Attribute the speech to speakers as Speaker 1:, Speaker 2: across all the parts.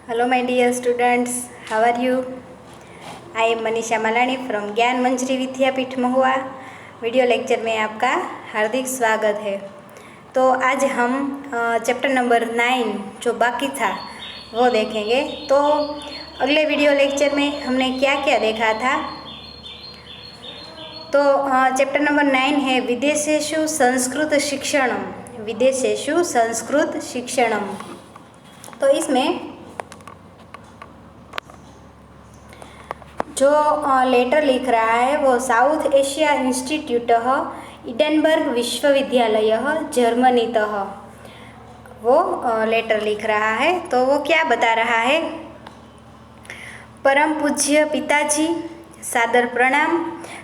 Speaker 1: Hello, my dear students. How are you? I am Manisha Malani from ज्ञान मंजरी विद्यापीठ महुआ। Video lecture में आपका हार्दिक स्वागत है। तो आज हम चैप्टर नंबर 9 जो बाकी था वो देखेंगे। तो अगले वीडियो लेक्चर में हमने क्या क्या देखा था। तो चैप्टर नंबर 9 है विदेशेषु संस्कृत शिक्षणम। विदेशेषु संस्कृत शिक्षणम। तो इसमें जो लेटर लिख रहा है वो साउथ एशिया इंस्टीट्यूट इडनबर्ग विश्वविद्यालय जर्मनीतः वो लेटर लिख रहा है। तो वो क्या बता रहा है। परम पूज्य पिताजी, सादर प्रणाम।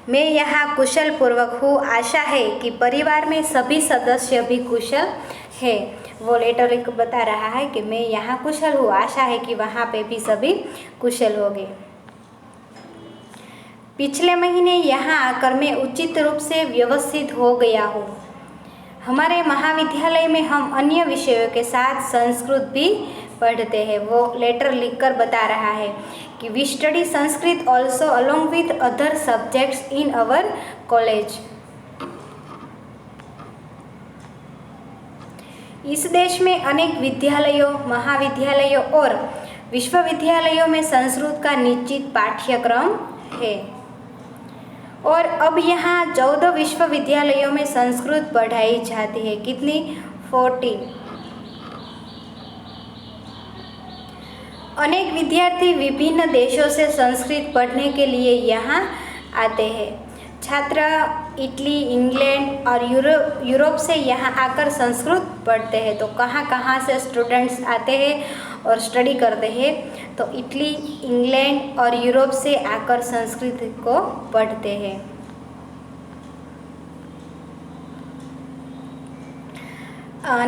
Speaker 1: मैं यहाँ कुशल पूर्वक हूँ। आशा है कि परिवार में सभी सदस्य भी कुशल है। वो लेटर लिख बता रहा है कि मैं यहाँ कुशल हूँ, आशा है कि वहाँ पे भी सभी कुशल होंगे। पिछले महीने यहाँ आकर मैं उचित रूप से व्यवस्थित हो गया हूँ। हमारे महाविद्यालय में हम अन्य विषयों के साथ संस्कृत भी पढ़ते हैं। वो लेटर लिखकर बता रहा है कि we study Sanskrit also along with other subjects in our college. इस देश में अनेक विद्यालयों, महाविद्यालयों और विश्वविद्यालयों में संस्कृत का निश्चित पाठ्यक्रम है और अब यहाँ 14 विश्वविद्यालयों में संस्कृत पढ़ाई जाती है। कितनी? 14। अनेक विद्यार्थी विभिन्न देशों से संस्कृत पढ़ने के लिए यहाँ आते हैं। छात्र इटली, इंग्लैंड और यूरोप से यहाँ आकर संस्कृत पढ़ते हैं। तो कहाँ कहाँ से स्टूडेंट्स आते हैं और स्टडी करते हैं? तो इटली, इंग्लैंड और यूरोप से आकर संस्कृत को पढ़ते हैं।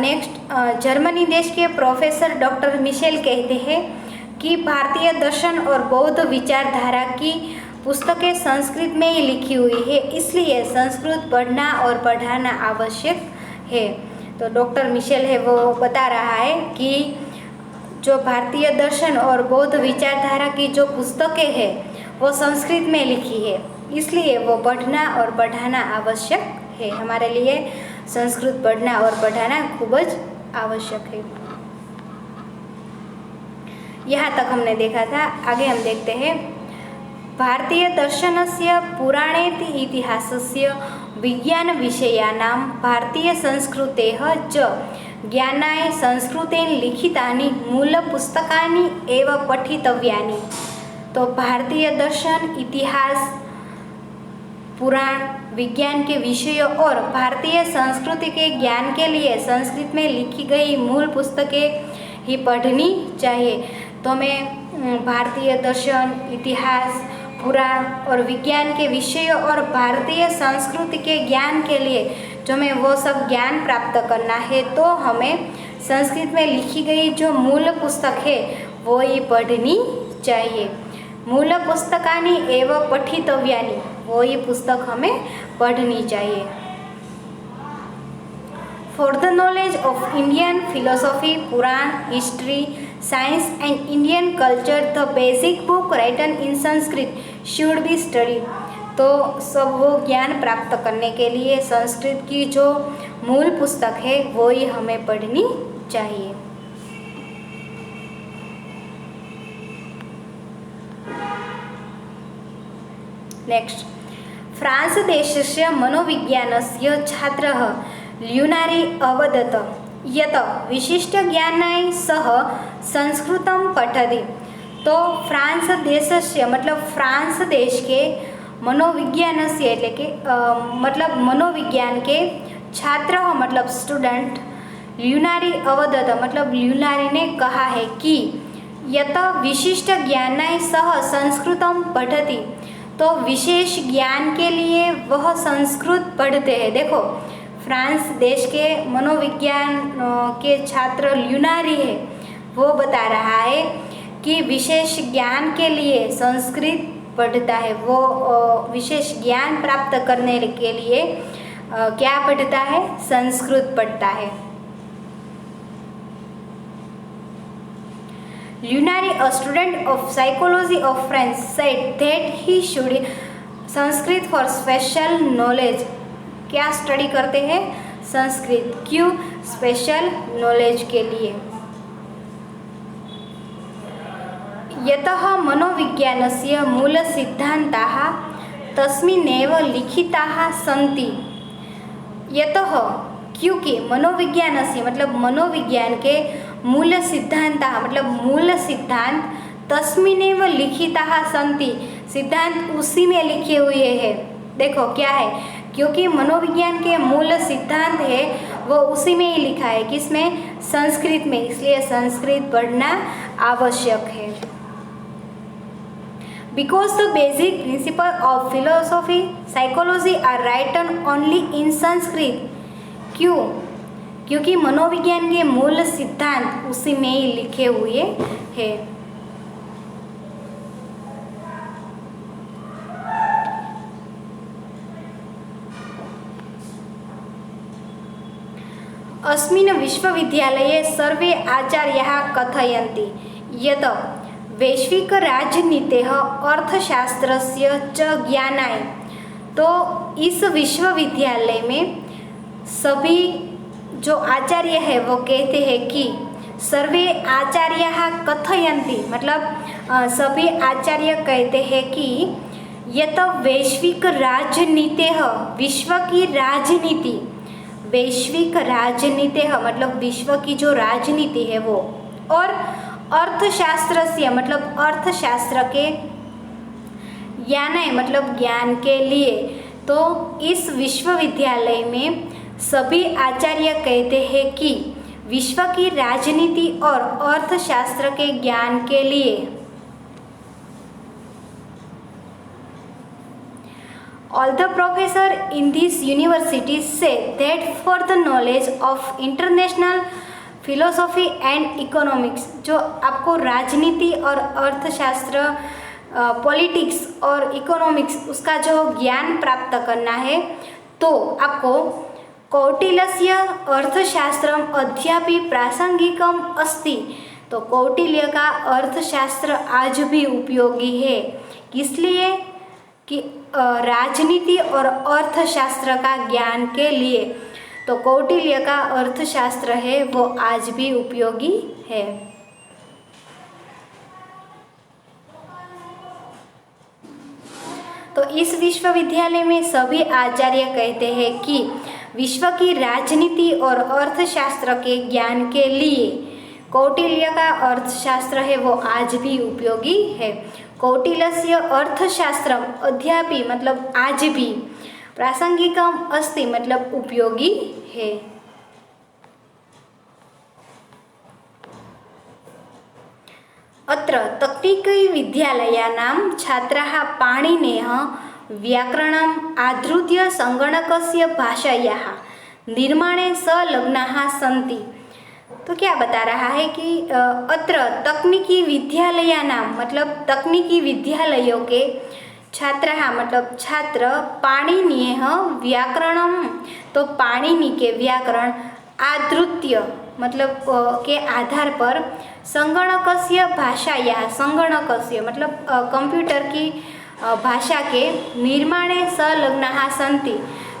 Speaker 1: नेक्स्ट, जर्मनी देश के प्रोफेसर डॉक्टर मिशेल कहते हैं कि भारतीय दर्शन और बौद्ध विचारधारा की पुस्तकें संस्कृत में ही लिखी हुई है, इसलिए संस्कृत पढ़ना और पढ़ाना आवश्यक है। तो डॉक्टर मिशेल है वो बता रहा है कि जो भारतीय दर्शन और बौद्ध विचारधारा की जो पुस्तकें हैं वो संस्कृत में लिखी है, इसलिए वो पढ़ना और पढ़ाना आवश्यक है। हमारे लिए संस्कृत पढ़ना और पढ़ाना खूब आवश्यक है। यहाँ तक हमने देखा था। आगे हम देखते हैं। भारतीय दर्शनस्य पुराणेति इतिहासस्य विज्ञान विषयानां भारतीय संस्कृतेः च ज्ञानाय संस्कृतेन लिखितानि मूलपुस्तकानि एव पठितव्यानि। तो भारतीय दर्शन, इतिहास, पुराण, विज्ञान के विषयों और भारतीय संस्कृति के ज्ञान के लिए संस्कृत में लिखी गई मूल पुस्तकें ही पढ़नी चाहिए। तो हमें भारतीय दर्शन, इतिहास, पुराण और विज्ञान के विषयों और भारतीय संस्कृति के ज्ञान के लिए जो हमें वो सब ज्ञान प्राप्त करना है, तो हमें संस्कृत में लिखी गई जो मूल पुस्तक है वो ही पढ़नी चाहिए। मूल पुस्तकानि एव पठितव्यानि, वो ही पुस्तक हमें पढ़नी चाहिए। For the knowledge of Indian philosophy, Purana, history, science and Indian culture the basic book written in Sanskrit should be studied. तो सब वो ज्ञान प्राप्त करने के लिए संस्कृत की जो मूल पुस्तक है वो ही हमें पढ़नी चाहिए। नेक्स्ट, फ्रांस देशस्य मनोविज्ञानस्य छात्रः ल्यूनारी अवदत् यत् विशिष्टज्ञानाय सह संस्कृतं पठति। तो फ्रांस देशस्य मतलब फ्रांस देश के मनोविज्ञानस्य એટલે કે मतलब मनोविज्ञान के छात्र मतलब स्टूडेंट ल्यूनारी अवदत् मतलब ल्यूनारी ने कहा है कि यत विशिष्ट ज्ञानाय सह संस्कृतम पठति। तो विशेष ज्ञान के लिए वह संस्कृत पढ़ते हैं। देखो, फ्रांस देश के मनोविज्ञान के छात्र ल्यूनारी है वो बता रहा है कि विशेष ज्ञान के लिए संस्कृत पढ़ता है। वो विशेष ज्ञान प्राप्त करने के लिए क्या पढ़ता है? संस्कृत पढ़ता है। Lunari, a student of psychology of France, said that he should Sanskrit for special knowledge. क्या स्टडी करते हैं? संस्कृत. क्यों? स्पेशल नॉलेज के लिए. यतः मनोविज्ञानस्य मूलसिद्धान्ताः तस्मिन्नेव लिखिताः सन्ति. यतः क्योंकि मनोविज्ञानस्य मतलब मनोविज्ञान के मूल सिद्धांताः मतलब मूल सिद्धांत तस्मिन्नेव लिखिताः सन्ति, सिद्धांत उसी में लिखे हुए हैं. देखो क्या है, क्योंकि मनोविज्ञान के मूल सिद्धांत है वो उसी में ही लिखा है. किसमें? संस्कृत में. इसलिए संस्कृत पढ़ना आवश्यक है. Because the basic principle of philosophy, psychology are written only in Sanskrit. क्यों? क्योंकि मनोविज्ञान के मूल सिद्धांत उसी में ही लिखे हुए हैं. अस्मिन् विश्वविद्यालये सर्वे आचार्याः कथयन्ति यत् वैश्विकराजनीतेः अर्थशास्त्रस्य च ज्ञानाय. तो इस विश्वविद्यालय में सभी जो आचार्य है वो कहते हैं कि सर्वे आचार्याः कथयन्ति मतलब सभी आचार्य कहते हैं कि यत् वैश्विक राजनीतेः विश्व की राजनीति, वैश्विक राजनीति मतलब विश्व की जो राजनीति है वो, और अर्थशास्त्र से मतलब अर्थशास्त्र के ज्ञान है मतलब ज्ञान के लिए. तो इस विश्वविद्यालय में सभी आचार्य कहते हैं कि विश्व की राजनीति और अर्थशास्त्र के ज्ञान के लिए. All the professors in this university say that for the knowledge of international philosophy and economics, जो आपको राजनीति और अर्थशास्त्र पॉलिटिक्स और इकोनॉमिक्स उसका जो ज्ञान प्राप्त करना है तो आपको कौटिल्यस्य अर्थशास्त्रम अद्यापि प्रासंगिकम अस्ति. तो कौटिल्य का अर्थशास्त्र आज भी उपयोगी है. इसलिए कि राजनीति और अर्थशास्त्र का ज्ञान के लिए. तो कौटिल्य का अर्थशास्त्र है वो आज भी उपयोगी है. तो इस विश्वविद्यालय में सभी आचार्य कहते हैं कि विश्व की राजनीति और अर्थशास्त्र के ज्ञान के लिए कौटिल्य का अर्थशास्त्र है वो आज भी उपयोगी है. कौटिल्यस्य अर्थशास्त्रम अद्यापि मतलब आज भी, प्रासंगिकम अस्ति मतलब उपयोगी है. अत्र तकनीकीविद्यालयानां छात्राः पाणिनेः व्याकरणम् आधृत्य संगणकस्य भाषायाः निर्माणे संलग्नाः सन्ति. तो क्या बता रहा है कि अत्र तकनीकी विद्यालयानां मतलब तकनीकी विद्यालयों के छात्राः मतलब छात्र पाणिनीय व्याकरणम तो पाणिनि के व्याकरण आधृत्य मतलब के आधार पर संगणकस्य भाषाया संगणकस्य मतलब कंप्यूटर की भाषा के निर्माणे संलग्नाः सन्ति.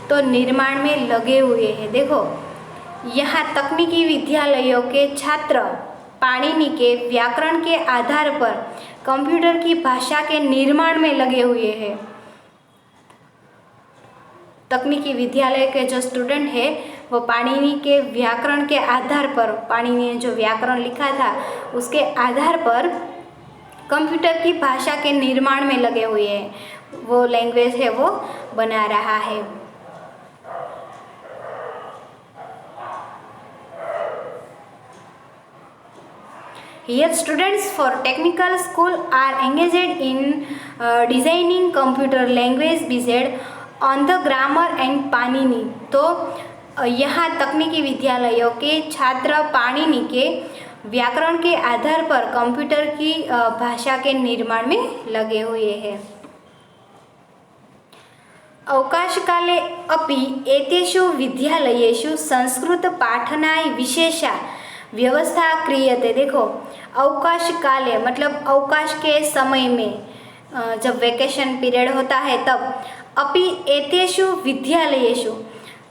Speaker 1: तो निर्माण में लगे हुए हैं. देखो यहाँ तकनीकी विद्यालयों के छात्र पाणिनि के व्याकरण के आधार पर कंप्यूटर की भाषा के निर्माण में लगे हुए हैं. तकनीकी विद्यालय के जो स्टूडेंट है वो पाणिनि के व्याकरण के आधार पर, पाणिनि ने जो व्याकरण लिखा था उसके आधार पर कंप्यूटर की भाषा के निर्माण में लगे हुए हैं. वो लैंग्वेज है वो बना रहा है. Here students for technical school are engaged in designing computer language based on the grammar and Panini. तो यहाँ तकनीकी विद्यालयों के छात्र पाणिनि के व्याकरण के आधार पर कंप्यूटर की भाषा के निर्माण में लगे हुए हैं. अवकाशकाले अपि एतेषु विद्यालयेषु संस्कृत पाठनाय विशेषा व्यवस्था क्रियते। देखो, अवकाश काले मतलब अवकाश के समय में, जब वेकेशन पीरियड होता है तब, अपि एतेषु विद्यालयेषु,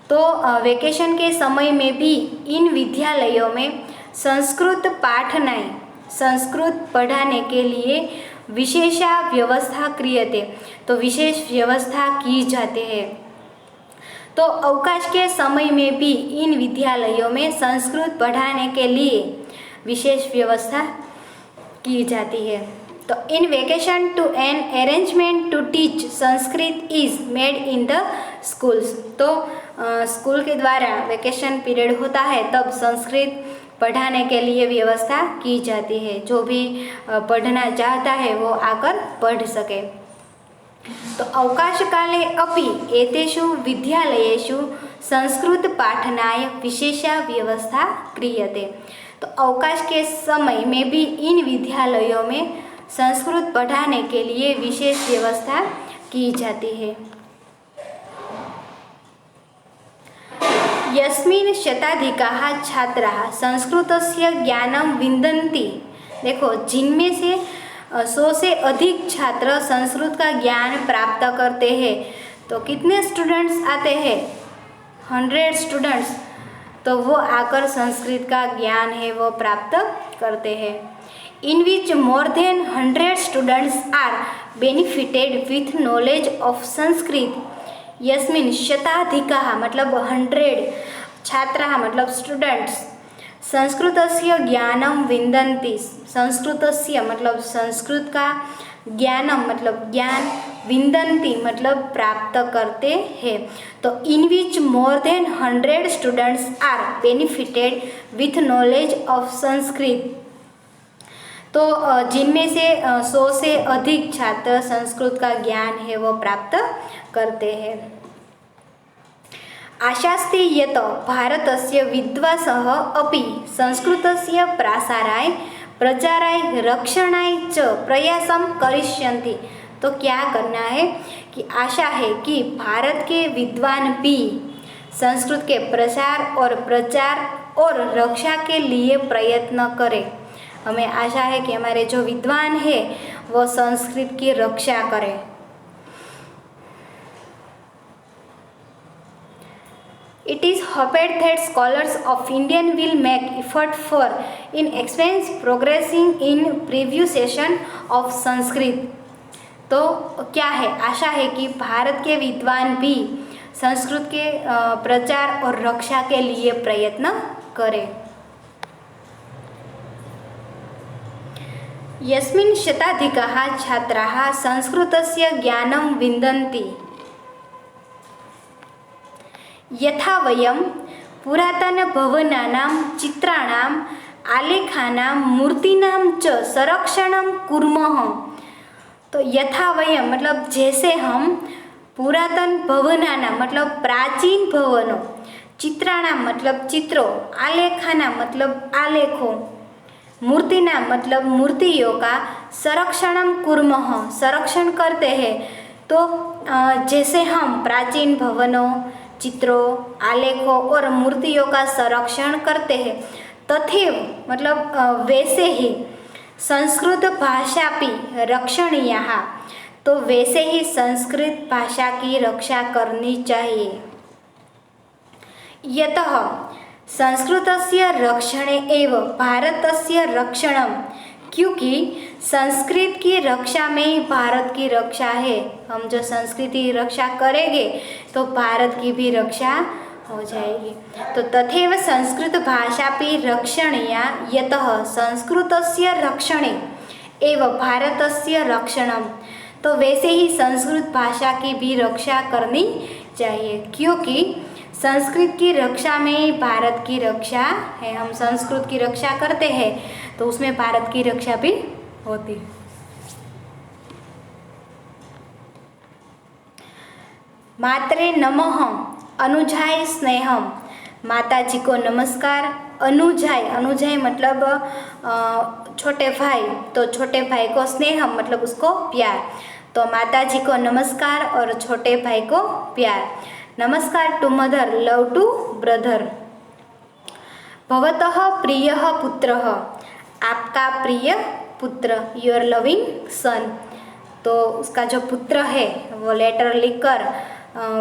Speaker 1: तो वेकेशन के समय में भी इन विद्यालयों में संस्कृत पाठनाएं, संस्कृत पढ़ाने के लिए विशेषा व्यवस्था क्रियते, तो विशेष व्यवस्था की जाती है। तो अवकाश के समय में भी इन विद्यालयों में संस्कृत पढ़ाने के लिए विशेष व्यवस्था की जाती है। तो in vacation to an arrangement to teach Sanskrit is made in the schools, तो स्कूल के द्वारा वेकेशन पीरियड होता है तब संस्कृत पढ़ाने के लिए व्यवस्था की जाती है। जो भी पढ़ना चाहता है वो आकर पढ़ सके। तो अवकाश काले अपि एतेषु विद्यालयेषु संस्कृत पाठनाय विशेषा व्यवस्था क्रियते, तो अवकाश के समय में भी इन विद्यालयों में संस्कृत पढ़ाने के लिए विशेष व्यवस्था की जाती है। यस्मिन् शताधिकाः छात्राः संस्कृतस्य ज्ञानं विन्दन्ति, देखो जिनमें से 100 से अधिक छात्र संस्कृत का ज्ञान प्राप्त करते हैं, तो कितने स्टूडेंट्स आते हैं? 100 स्टूडेंट्स, तो वो आकर संस्कृत का ज्ञान है वो प्राप्त करते हैं। In which more than 100 students are benefited with knowledge of Sanskrit, यस्मिन् शताधिकाः मतलब 100 छात्राः मतलब स्टूडेंट्स संस्कृतस्य ज्ञानं विन्दन्ति, संस्कृतस्य मतलब संस्कृत का, ज्ञानम मतलब ज्ञान, विन्दन्ति मतलब प्राप्त करते हैं। तो in which more than 100 students are benefited with knowledge of Sanskrit, तो जिनमें से 100 से अधिक छात्र संस्कृत का ज्ञान है वो प्राप्त करते हैं। आशास्ति यत् भारतस्य विद्वांसः अपि संस्कृतस्य प्रसाराय प्रचाराय रक्षणाय च प्रयासं करिष्यन्ति, तो क्या करना है कि आशा है कि भारत के विद्वान भी संस्कृत के प्रसार और रक्षा के लिए प्रयत्न करें। हमें आशा है कि हमारे जो विद्वान है वो संस्कृत की रक्षा करें। It is hoped that scholars of Indian will make effort for in expense progressing in pronunciation of Sanskrit, तो क्या है, आशा है कि भारत के विद्वान भी संस्कृत के प्रचार और रक्षा के लिए प्रयत्न करें। यस्मिन् शताधिकाः छात्राः संस्कृतस्य ज्ञानं विन्दन्ति, यथा वयं पुरातनभवनानां चित्राणाम् आलेखानां मूर्तीनां च संरक्षणं कुर्मः, तो यथा वयं मतलब जैसे हम पुरातन भवनानां मतलब प्राचीन भवनों, चित्राणां मतलब चित्रों, आलेखानां मतलब आलेखों, मूर्तिनां मतलब मूर्तियों का संरक्षणं कुर्मः संरक्षण करते हैं। तो जैसे हम प्राचीन भवनों, चित्रों, आलेखों और मूर्तियों का संरक्षण करते हैं, तथैव मतलब वैसे ही संस्कृत भाषा भी रक्षणीया, तो वैसे ही संस्कृत भाषा की रक्षा करनी चाहिए। यतः संस्कृतस्य रक्षणे एव भारतस्य रक्षणं, क्योंकि संस्कृत की रक्षा में ही भारत की रक्षा है। हम जो संस्कृति की रक्षा करेंगे तो भारत की भी रक्षा हो जाएगी। तो तथैव संस्कृत भाषा भी रक्षणीया, यतः संस्कृतस्य रक्षणे एव भारतस्य रक्षणं, तो वैसे ही संस्कृत भाषा की भी रक्षा करनी चाहिए, क्योंकि संस्कृत की रक्षा में ही भारत की रक्षा है। हम संस्कृत की रक्षा करते हैं तो उसमें भारत की रक्षा भी होती है। मात्रे नमः अनुजाय स्नेहम, माता जी को नमस्कार। अनुजाय, अनुजाय मतलब छोटे भाई, तो छोटे भाई को स्नेहम मतलब उसको प्यार, तो माता जी को नमस्कार और छोटे भाई को प्यार। नमस्कार to mother, love to brother. भवतः प्रियः पुत्रः, आपका प्रिय पुत्र, योर लविंग सन। तो उसका जो पुत्र है वो लेटर लिखकर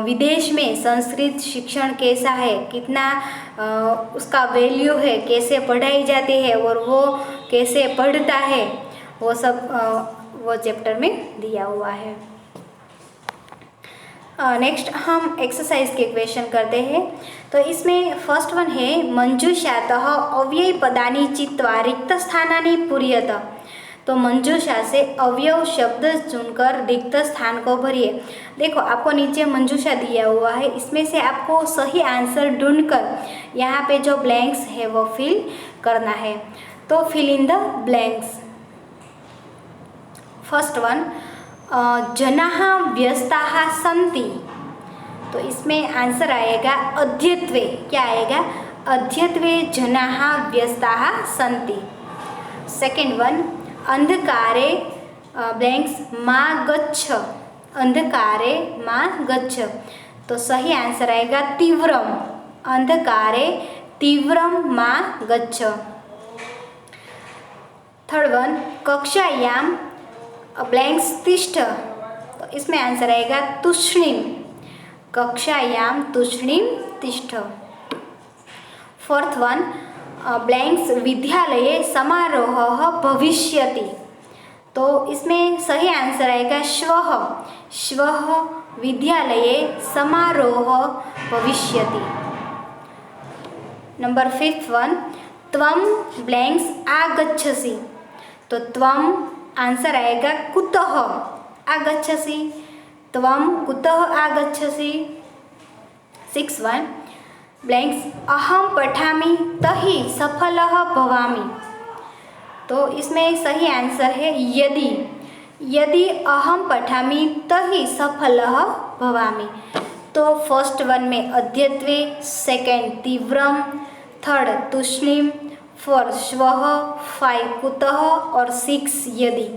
Speaker 1: विदेश में संस्कृत शिक्षण कैसा है, कितना उसका वैल्यू है, कैसे पढ़ाई जाती है और वो कैसे पढ़ता है, वो सब वो चैप्टर में दिया हुआ है। नेक्स्ट हम एक्सरसाइज के क्वेश्चन करते हैं। तो इसमें फर्स्ट वन है मंजूषातः अव्यय पदानि चित्वा रिक्त स्थानानि पूरयत। तो मंजूषा से अवयव शब्द चुनकर रिक्त स्थान को भरिए। देखो आपको नीचे मंजूषा दिया हुआ है, इसमें से आपको सही आंसर ढूंढकर यहाँ पे जो ब्लैंक्स है वो फिल करना है। तो fill in the blanks. First one, जनाः व्यस्ताः सन्ति। तो इसमें आंसर आएगा अद्यत्वे। क्या आएगा? अद्यत्वे जनाः व्यस्ताः सन्ति। सेकेंड वन, अंधकारे ब्लैंक्स मा गच्छ। अंधकारे मा गच्छ। तो सही आंसर आएगा तीव्रम। अंधकारे तीव्रम मा गच्छ। थर्ड वन, कक्षायां ब्लैंक्स तिष्ठ। तो इसमें आंसर आएगा तूष्णीम। कक्षायां तूष्णीम तिष्ठ। फोर्थ वन, ब्लैंक्स विद्यालये समारोहः भविष्यति। तो इसमें सही आंसर आएगा श्वः। श्वः विद्यालये समारोहः भविष्यति। नंबर फिफ्थ वन, त्वं ब्लैंक्स आगच्छसि। तो त्वं आंसर आएगा कुतः आगच्छसि। त्वं कुतः आगच्छसि। सिक्स वन, ब्लैंक्स अहम पठामि तहि सफलः भवामि। तो इसमें सही आंसर है यदि। यदि अहम पठामि तहि सफलः भवामि। तो फर्स्ट वन में अद्यत्वे, सेकेंड तीव्रम, थर्ड तूष्णीम, फोर्थ श्वः, फाइव कुतः और सिक्स यदि।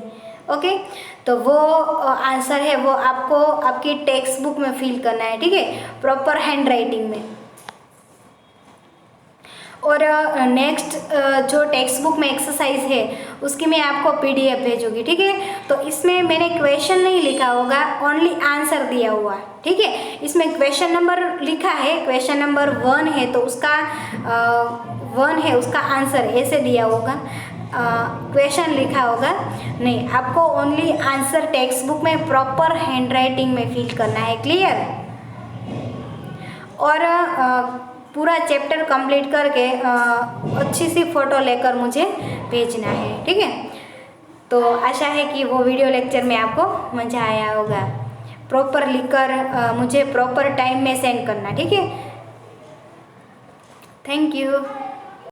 Speaker 1: ओके, तो वो आंसर है वो आपको आपकी टेक्स्ट बुक में फिल करना है, ठीक है, प्रॉपर हैंड राइटिंग में। और नेक्स्ट जो टेक्स्ट बुक में एक्सरसाइज है उसकी मैं आपको पीडीएफ भेजूंगी, ठीक है। तो इसमें मैंने क्वेश्चन नहीं लिखा होगा, ओनली आंसर दिया हुआ, ठीक है। इसमें क्वेश्चन नंबर लिखा है, क्वेश्चन नंबर 1 है तो उसका 1 है उसका आंसर ऐसे दिया होगा, क्वेश्चन लिखा होगा नहीं। आपको ओनली आंसर टेक्स्ट बुक में प्रॉपर हैंड राइटिंग में फिल करना है, क्लियर। और पूरा चैप्टर कंप्लीट करके अच्छी सी फ़ोटो लेकर मुझे भेजना है, ठीक है। तो आशा है कि वो वीडियो लेक्चर में आपको मज़ा आया होगा। प्रॉपर लिखकर मुझे प्रॉपर टाइम में सेंड करना, ठीक है। Thank you.